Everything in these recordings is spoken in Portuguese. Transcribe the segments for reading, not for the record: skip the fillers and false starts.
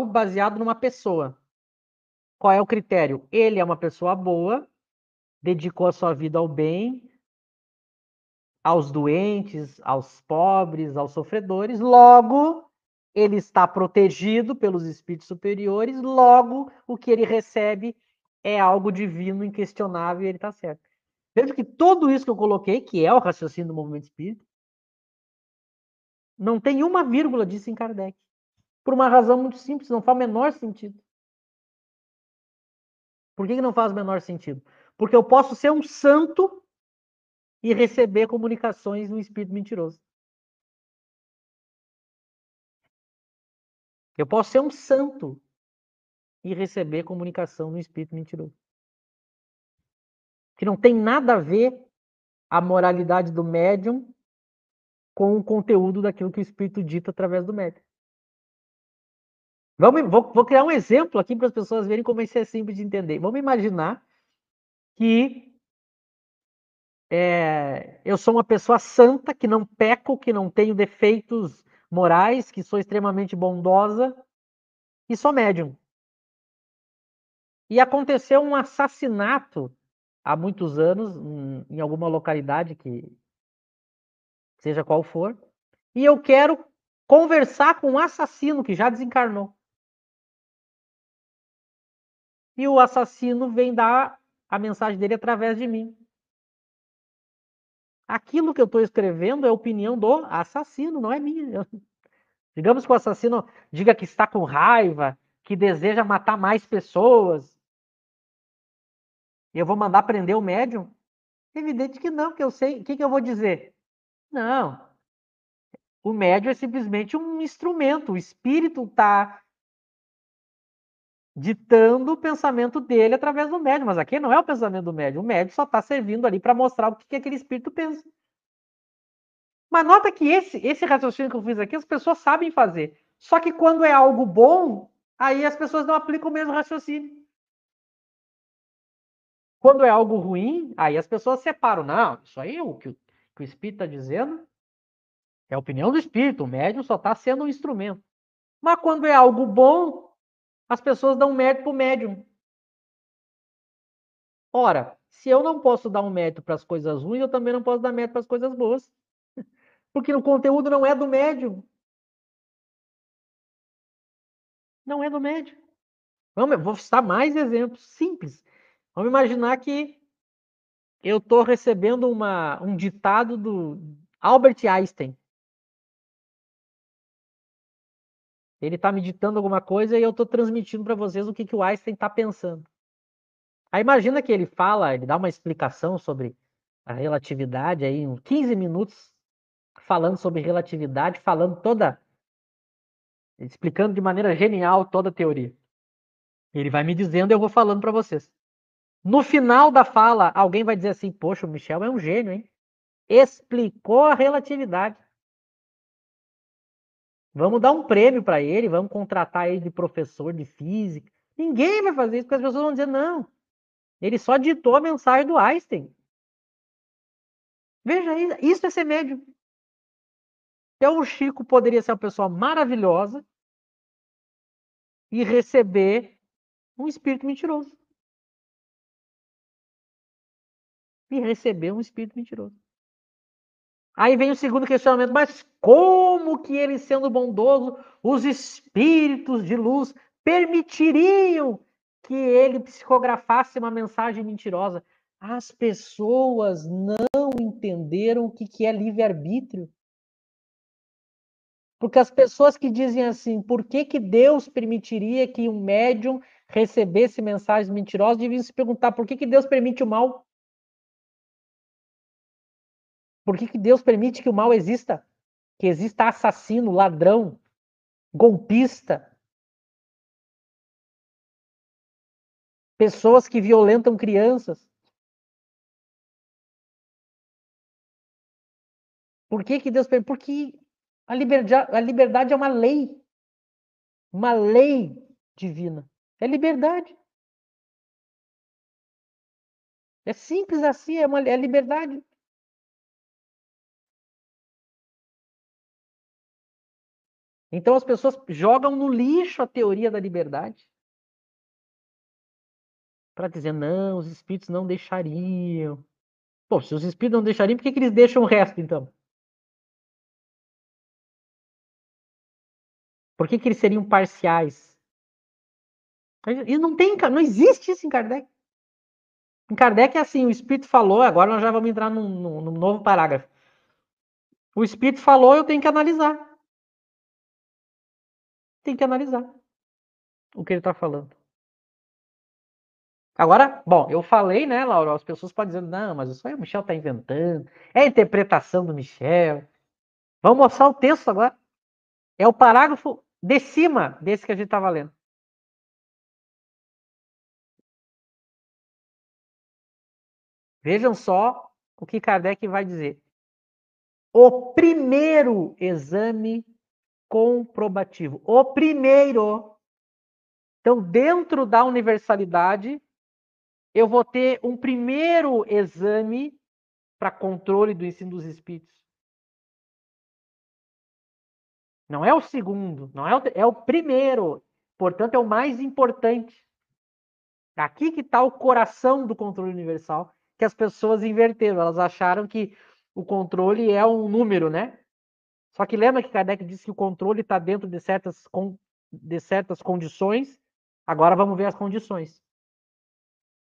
baseado numa pessoa. Qual é o critério? Ele é uma pessoa boa, dedicou a sua vida ao bem, aos doentes, aos pobres, aos sofredores, logo ele está protegido pelos espíritos superiores, logo o que ele recebe é algo divino, inquestionável, e ele está certo. Veja que tudo isso que eu coloquei, que é o raciocínio do movimento espírita, não tem uma vírgula disso em Kardec. Por uma razão muito simples, não faz o menor sentido. Por que não faz o menor sentido? Porque eu posso ser um santo e receber comunicações de um espírito mentiroso. Eu posso ser um santo e receber comunicação de um espírito mentiroso. Que não tem nada a ver a moralidade do médium com o conteúdo daquilo que o espírito dita através do médium. Vou criar um exemplo aqui para as pessoas verem como isso é simples de entender. Vamos imaginar que eu sou uma pessoa santa, que não peco, que não tenho defeitos morais, que sou extremamente bondosa e sou médium. E aconteceu um assassinato há muitos anos em alguma localidade, que seja qual for, e eu quero conversar com um assassino que já desencarnou. E o assassino vem dar a mensagem dele através de mim. Aquilo que eu estou escrevendo é a opinião do assassino, não é minha. Digamos que o assassino diga que está com raiva, que deseja matar mais pessoas. E eu vou mandar prender o médium? Evidente que não, que eu sei. O que eu vou dizer? Não. O médium é simplesmente um instrumento. O espírito está ditando o pensamento dele através do médium. Mas aqui não é o pensamento do médium. O médium só está servindo ali para mostrar o que aquele espírito pensa. Mas nota que esse raciocínio que eu fiz aqui, as pessoas sabem fazer. Só que quando é algo bom, aí as pessoas não aplicam o mesmo raciocínio. Quando é algo ruim, aí as pessoas separam. Não, isso aí é o que o espírito está dizendo é a opinião do espírito. O médium só está sendo um instrumento. Mas quando é algo bom, as pessoas dão mérito para o médium. Ora, se eu não posso dar um mérito para as coisas ruins, eu também não posso dar mérito para as coisas boas. Porque o conteúdo não é do médium. Não é do médium. Vou citar mais exemplos simples. Vamos imaginar que eu estou recebendo um ditado do Albert Einstein. Ele está me ditando alguma coisa e eu estou transmitindo para vocês o que o Einstein está pensando. Aí imagina que ele dá uma explicação sobre a relatividade, aí, uns 15 minutos, falando sobre relatividade, explicando de maneira genial toda a teoria. Ele vai me dizendo e eu vou falando para vocês. No final da fala, alguém vai dizer assim: poxa, o Michel é um gênio, hein? Explicou a relatividade. Vamos dar um prêmio para ele, vamos contratar ele de professor de física. Ninguém vai fazer isso, porque as pessoas vão dizer: não, ele só ditou a mensagem do Einstein. Veja, isso é ser médium. Então o Chico poderia ser uma pessoa maravilhosa e receber um espírito mentiroso. E receber um espírito mentiroso. Aí vem o segundo questionamento: mas como que ele, sendo bondoso, os espíritos de luz permitiriam que ele psicografasse uma mensagem mentirosa? As pessoas não entenderam o que é livre-arbítrio. Porque as pessoas que dizem assim, por que Deus permitiria que um médium recebesse mensagens mentirosas, deviam se perguntar por que Deus permite o mal? Por que Deus permite que o mal exista? Que exista assassino, ladrão, golpista, pessoas que violentam crianças. Por que Deus permite? Porque a liberdade é uma lei divina. É liberdade. É simples assim, é liberdade. Então as pessoas jogam no lixo a teoria da liberdade para dizer, não, os espíritos não deixariam. Pô, se os espíritos não deixariam, por que eles deixam o resto, então? Por que eles seriam parciais? E não existe isso em Kardec. Em Kardec é assim, o espírito falou, agora nós já vamos entrar num novo parágrafo. O espírito falou, eu tenho que analisar. Tem que analisar o que ele está falando. Agora, bom, eu falei, né, Laura? As pessoas podem dizer, não, mas isso aí o Michel está inventando. É a interpretação do Michel. Vamos mostrar o texto agora. É o parágrafo de cima desse que a gente estava lendo. Vejam só o que Kardec vai dizer. O primeiro exame comprobativo. O primeiro. Então, dentro da universalidade, eu vou ter um primeiro exame para controle do ensino dos espíritos. Não é o segundo, não é é o primeiro. Portanto, é o mais importante. Aqui que está o coração do controle universal, que as pessoas inverteram. Elas acharam que o controle é um número, né? Só que lembra que Kardec disse que o controle está dentro de certas condições. Agora vamos ver as condições.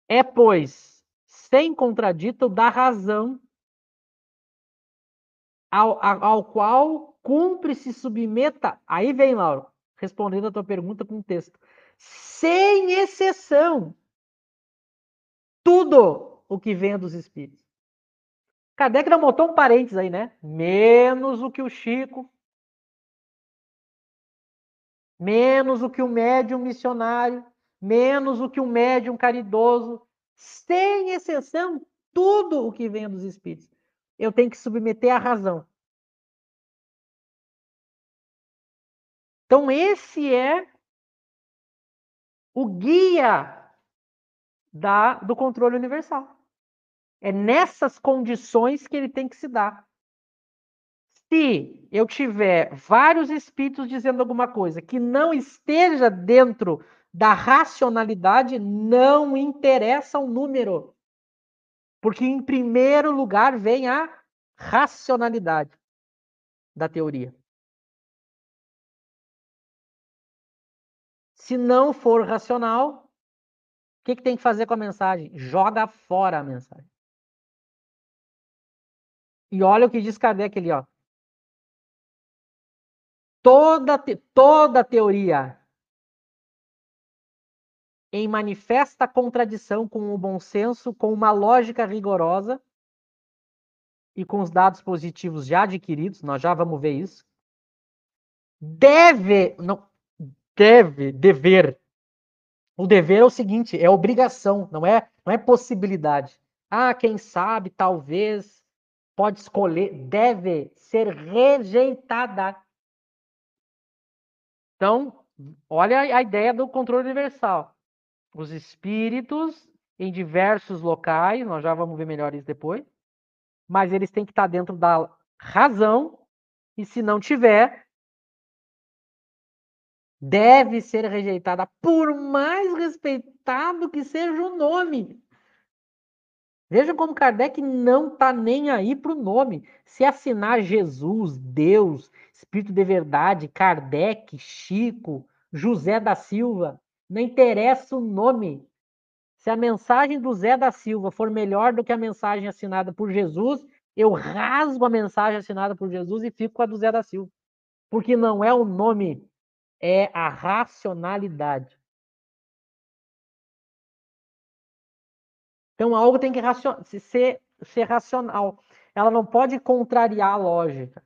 É, pois, sem contradito da razão ao qual cumpre se submeta. Aí vem, Lauro, respondendo a tua pergunta com o texto. Sem exceção, tudo o que vem dos espíritos. Kardec não botou um parênteses aí, né? Menos o que o Chico, menos o que o médium missionário, menos o que o médium caridoso. Sem exceção, tudo o que vem dos espíritos. Eu tenho que submeter à razão. Então, esse é o guia do controle universal. É nessas condições que ele tem que se dar. Se eu tiver vários espíritos dizendo alguma coisa que não esteja dentro da racionalidade, não interessa o número. Porque, em primeiro lugar, vem a racionalidade da teoria. Se não for racional, o que tem que fazer com a mensagem? Joga fora a mensagem. E olha o que diz Kardec ali, ó. Toda teoria em manifesta contradição com o bom senso, com uma lógica rigorosa e com os dados positivos já adquiridos, nós já vamos ver isso, dever. O dever é o seguinte, é obrigação, não é possibilidade. Ah, quem sabe, talvez, pode escolher, deve ser rejeitada. Então, olha a ideia do controle universal. Os espíritos em diversos locais, nós já vamos ver melhor isso depois, mas eles têm que estar dentro da razão, e se não tiver, deve ser rejeitada, por mais respeitado que seja o nome. Veja como Kardec não está nem aí para o nome. Se assinar Jesus, Deus, Espírito de Verdade, Kardec, Chico, José da Silva, não interessa o nome. Se a mensagem do Zé da Silva for melhor do que a mensagem assinada por Jesus, eu rasgo a mensagem assinada por Jesus e fico com a do Zé da Silva. Porque não é o nome, é a racionalidade. Então, algo tem que ser racional. Ela não pode contrariar a lógica.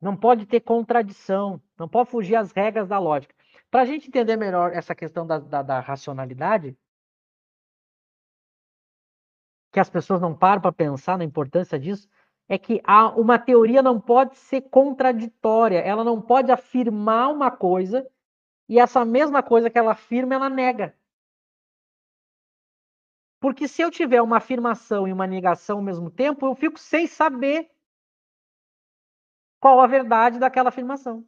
Não pode ter contradição. Não pode fugir às regras da lógica. Para a gente entender melhor essa questão da racionalidade, que as pessoas não param para pensar na importância disso, é que uma teoria não pode ser contraditória. Ela não pode afirmar uma coisa e essa mesma coisa que ela afirma, ela nega. Porque se eu tiver uma afirmação e uma negação ao mesmo tempo, eu fico sem saber. qual a verdade daquela afirmação.